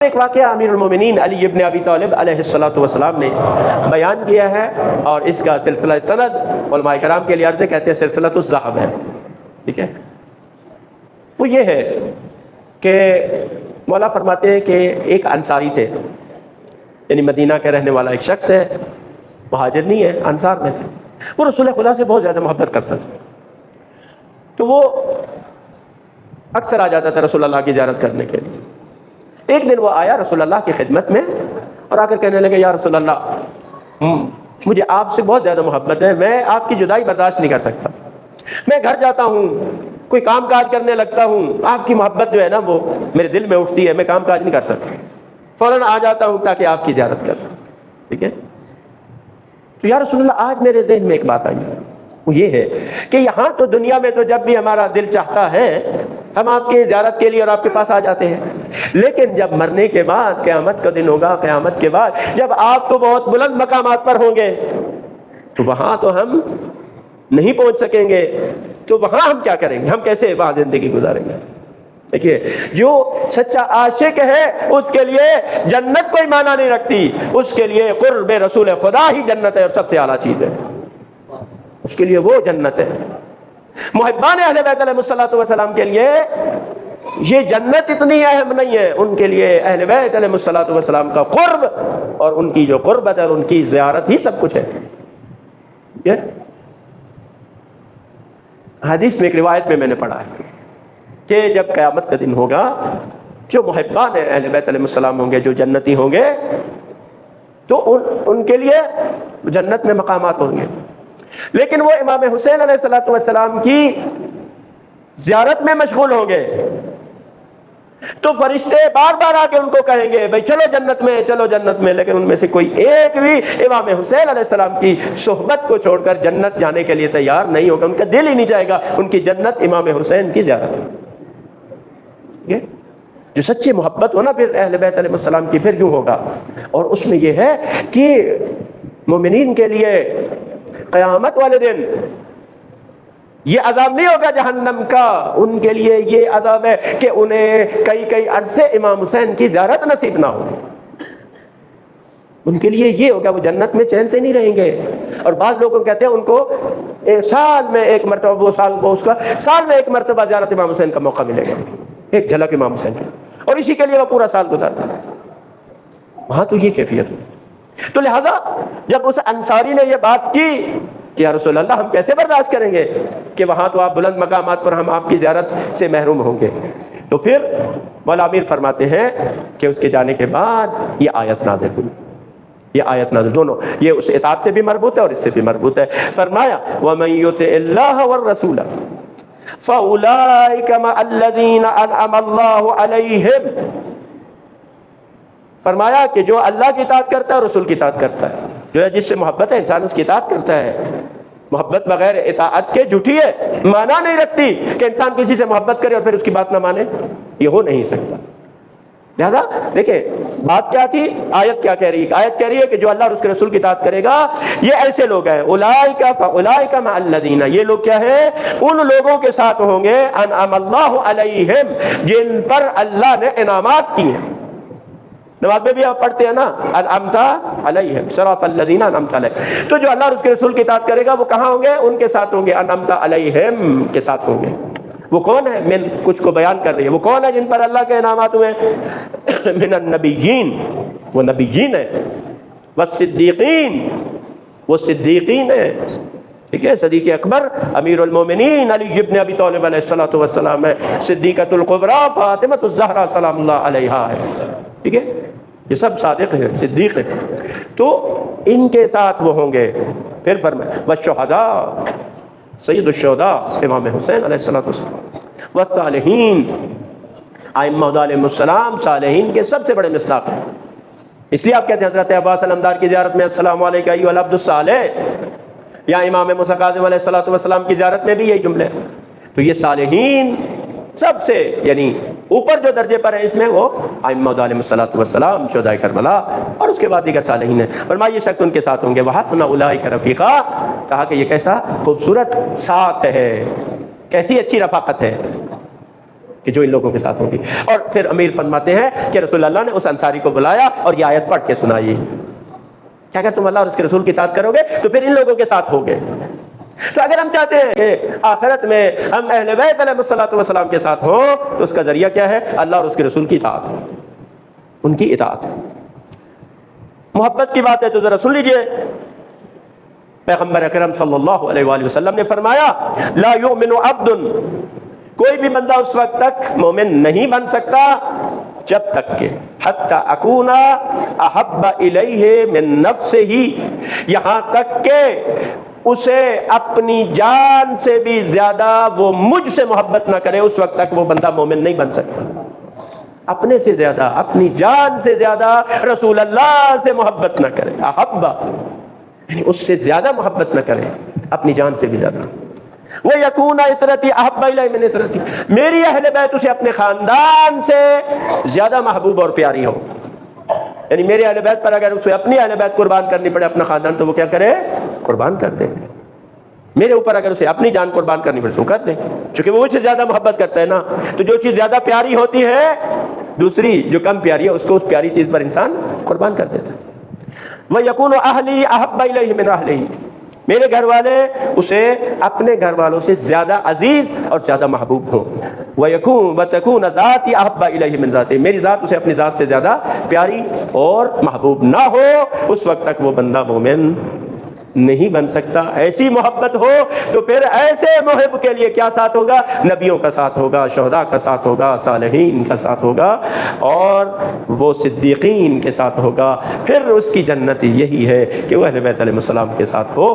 ایک واقعہ امیر المومنین علی ابن ابی طالب علیہ الصلوۃ والسلام نے بیان کیا ہے، اور اس کا سلسلہ سند علماء کرام کے لیے عرض کہتے ہیں سلسلۃ الذہب ہے، ٹھیک ہے۔ وہ یہ ہے کہ مولا فرماتے ہیں کہ ایک انصاری تھے، یعنی مدینہ کے رہنے والا ایک شخص ہے، مہاجر نہیں ہے، انصار میں سے، وہ رسول خدا سے بہت زیادہ محبت کرتا تھا، تو وہ اکثر آ جاتا تھا رسول اللہ کی زیارت کرنے کے لیے۔ ایک دن وہ آیا رسول اللہ کی خدمت میں اور آ کر کہنے لگے یا رسول اللہ مجھے آپ سے بہت زیادہ محبت ہے، میں آپ کی جدائی برداشت نہیں کر سکتا، میں گھر جاتا ہوں، کوئی کام کاج کرنے لگتا ہوں، آپ کی محبت جو ہے نا وہ میرے دل میں اٹھتی ہے، میں کام کاج نہیں کر سکتا، فوراً آ جاتا ہوں تاکہ آپ کی زیارت کروں، ٹھیک ہے۔ تو یا رسول اللہ آج میرے ذہن میں ایک بات آئی، وہ یہ ہے کہ یہاں تو دنیا میں تو جب بھی ہمارا دل چاہتا ہے ہم آپ کی زیارت کے لیے اور آپ کے پاس آ جاتے ہیں، لیکن جب مرنے کے بعد قیامت کا دن ہوگا، قیامت کے بعد جب آپ تو بہت بلند مقامات پر ہوں گے تو وہاں تو ہم نہیں پہنچ سکیں گے، تو وہاں ہم کیا کریں گے، ہم کیسے وہاں زندگی گزاریں گے؟ دیکھیے جو سچا عاشق ہے اس کے لیے جنت کوئی معنی نہیں رکھتی، اس کے لیے قرب رسول خدا ہی جنت ہے اور سب سے اعلیٰ چیز ہے، اس کے لیے وہ جنت ہے۔ محبان اہل بیت علیہ الصلوۃ والسلام کے لیے یہ جنت اتنی اہم نہیں ہے، ان کے لیے اہل بیت علیہ الصلوۃ والسلام کا قرب اور ان کی جو قربت ہے اور ان کی زیارت ہی سب کچھ ہے۔ حدیث میں ایک روایت میں نے پڑھا ہے کہ جب قیامت کا دن ہوگا جو محبان اہل بیت علیہ السلام ہوں گے، جو جنتی ہوں گے، تو ان کے لیے جنت میں مقامات ہوں گے، لیکن وہ امام حسین علیہ السلام کی زیارت میں مشغول ہوں گے، تو فرشتے بار بار آ کے ان کو کہیں گے بھائی چلو جنت میں، چلو جنت میں، لیکن ان میں سے کوئی ایک بھی امام حسین علیہ السلام کی صحبت کو چھوڑ کر جنت جانے کے لیے تیار نہیں ہوگا، ان کا دل ہی نہیں جائے گا، ان کی جنت امام حسین کی زیارت ہے۔ جو سچی محبت ہو نا پھر اہل بیت علیہ السلام کی، پھر یوں ہوگا، اور اس میں یہ ہے کہ مومنین کے لیے قیامت والے دن یہ عذاب نہیں ہوگا جہنم کا، ان کے لیے یہ عذاب ہے کہ انہیں کئی عرصے امام حسین کی زیارت نصیب نہ ہو، ان کے لیے یہ ہوگا وہ جنت میں چین سے نہیں رہیں گے۔ اور بعض لوگ کہتے ہیں ان کو سال میں ایک مرتبہ، وہ سال کو اس کا سال میں ایک مرتبہ زیارت امام حسین کا موقع ملے گا، ایک جھلک امام حسین کی، اور اسی کے لیے وہ پورا سال گزارتا ہے، وہاں تو یہ کیفیت ہے۔ تو لہذا جب اس انصاری نے یہ بات کی کہ یا رسول اللہ ہم کیسے برداشت کریں گے کہ وہاں تو آپ بلند مقامات پر، ہم آپ کی زیارت سے محروم ہوں گے، تو پھر مولا امیر فرماتے ہیں کہ اس کے جانے کے بعد یہ آیت نازل ہوئی، یہ آیت نازل، دونوں یہ اس اطاعت سے بھی مربوط ہے اور اس سے بھی مربوط ہے۔ فرمایا وَمَن يُطِعِ اللَّهَ وَالرَّسُولَ فَأُولَٰئِكَ مَعَ الَّذِينَ أَنْعَمَ اللَّهُ عَلَيْهِمْ، فرمایا کہ جو اللہ کی اطاعت کرتا ہے اور رسول کی اطاعت کرتا ہے، جو ہے جس سے محبت ہے انسان اس کی اطاعت کرتا ہے، محبت بغیر اطاعت کے جھوٹی ہے، معنی نہیں رکھتی کہ انسان کسی سے محبت کرے اور پھر اس کی بات نہ مانے، یہ ہو نہیں سکتا۔ لہذا دیکھیں بات کیا تھی، آیت کیا کہہ رہی ہے؟ آیت کہہ رہی ہے کہ جو اللہ اور اس کے رسول کی اطاعت کرے گا یہ ایسے لوگ ہیں، اولئک مع الذین، یہ لوگ کیا ہے، ان لوگوں کے ساتھ ہوں گے انعم اللہ علیہم، جن پر اللہ نے انعامات کی ہیں۔ نماز میں بھی آپ پڑھتے ہیں نا انعمت علیہم صراط الذین انعمت علیہم، تو جو اللہ اور اس کے رسول کی اطاعت کرے گا وہ کہاں ہوں گے؟ ان کے ساتھ ہوں گے، انعمت علیہم کے ساتھ ہوں گے۔ وہ کون ہے؟ من کچھ کو بیان کر رہی ہے، وہ کون ہے جن پر اللہ کے انعامات ہوئے؟ من النبیین، وہ نبیین ہے، والصدیقین، وہ صدیقین ہے، ٹھیک ہے۔ صدیق اکبر امیر المومنین علی ابن ابی طالب علیہ السلام ہے، صدیقۃ الکبریٰ فاطمۃ الزہرا سلام اللہ علیہا ہے، ٹھیک ہے۔ یہ سب صادق ہیں، صدیق ہیں، تو ان کے ساتھ وہ ہوں گے۔ پھر فرمایا والشہداء، سید الشہداء امام حسین علیہ السلام، والصالحین، ائمہ علیہم السلام صالحین کے سب سے بڑے مصداق ہیں۔ اس لیے آپ کہتے ہیں حضرت عباس علمدار کی زیارت میں السلام علیکم ایھا العبد الصالح، یا امام موسیٰ کاظم علیہ السلام کی زیارت میں بھی یہی جملے ہیں۔ تو یہ صالحین سب سے یعنی اوپر جو درجے پر ہیں اس میں وہ ائمہ علیہم السلام، شہداء کربلا، اور اس کے بعد دیگر صالحین ہیں۔ فرمایا یہ شخص ان کے ساتھ ہوں گے، وحسن اولئک رفیقا، کہا کہ یہ کیسا خوبصورت ساتھ ہے، کیسی اچھی رفاقت ہے کہ جو ان لوگوں کے ساتھ ہوگی۔ اور پھر امیر فرماتے ہیں کہ رسول اللہ نے اس انصاری کو بلایا اور یہ آیت پڑھ کے سنائی کہ اگر تم اللہ اور اس کے رسول کی اطاعت کرو گے تو پھر ان لوگوں کے ساتھ ہوگے۔ تو اگر ہم چاہتے ہیں کہ آخرت میں ہم اہل بیت علیہ الصلوۃ والسلام کے ساتھ ہوں تو اس کا ذریعہ کیا ہے؟ اللہ اور اس کے رسول کی اطاعت، ان کی اطاعت۔ محبت کی بات ہے تو ذرا سن لیجئے، پیغمبر اکرم صلی اللہ علیہ وآلہ وسلم نے فرمایا لا یؤمن عبد، کوئی بھی بندہ اس وقت تک مومن نہیں بن سکتا جب تک کہ حتی اکونا احب الیہ من نفسہ، یہاں تک کہ اسے اپنی جان سے بھی زیادہ وہ مجھ سے محبت نہ کرے، اس وقت تک وہ بندہ مومن نہیں بن سکتا۔ اپنے سے زیادہ، اپنی جان سے زیادہ رسول اللہ سے محبت نہ کرے، احب یعنی اس سے زیادہ محبت نہ کرے، اپنی جان سے بھی زیادہ۔ وَيَكُونَ عِطْرَتِي أَحَبَّ إِلَيَّ مِنْ عِطْرَتِي، میری اہل بیت اسے اپنے خاندان سے زیادہ محبوب اور پیاری ہو، یعنی میرے اہل بیت پر اگر اسے اپنی اہل بیت قربان کرنی پڑے اپنا خاندان تو وہ کیا کرے؟ قربان کر دے۔ میرے اوپر اگر اسے اپنی جان قربان کرنی پڑے تو کر دے، چونکہ وہ مجھ سے زیادہ محبت کرتا ہے نا۔ تو جو چیز زیادہ پیاری ہوتی ہے دوسری جو کم پیاری ہے اس کو اس پیاری چیز پر انسان قربان کر دیتا ہے۔ وَيَكُونُ أَهْلِي أَحَبَّ إِلَيْهِ مِنْ أَهْلِهِ، میرے گھر والے اسے اپنے گھر والوں سے زیادہ عزیز اور زیادہ محبوب ہوں۔ وَتَكُونَ ذَاتِي أَحَبَّ إِلَيْهِ مِنْ ذَاتِهِ، میری ذات اسے اپنی ذات سے زیادہ پیاری اور محبوب نہ ہو، اس وقت تک وہ بندہ مومن نہیں بن سکتا۔ ایسی محبت ہو تو پھر ایسے محب کے لیے کیا ساتھ ہوگا؟ نبیوں کا ساتھ ہوگا، شہداء کا ساتھ ہوگا، صالحین کا ساتھ ہوگا، اور وہ صدیقین کے ساتھ ہوگا۔ پھر اس کی جنت یہی ہے کہ وہ اہل بیت علیہ السلام کے ساتھ ہو۔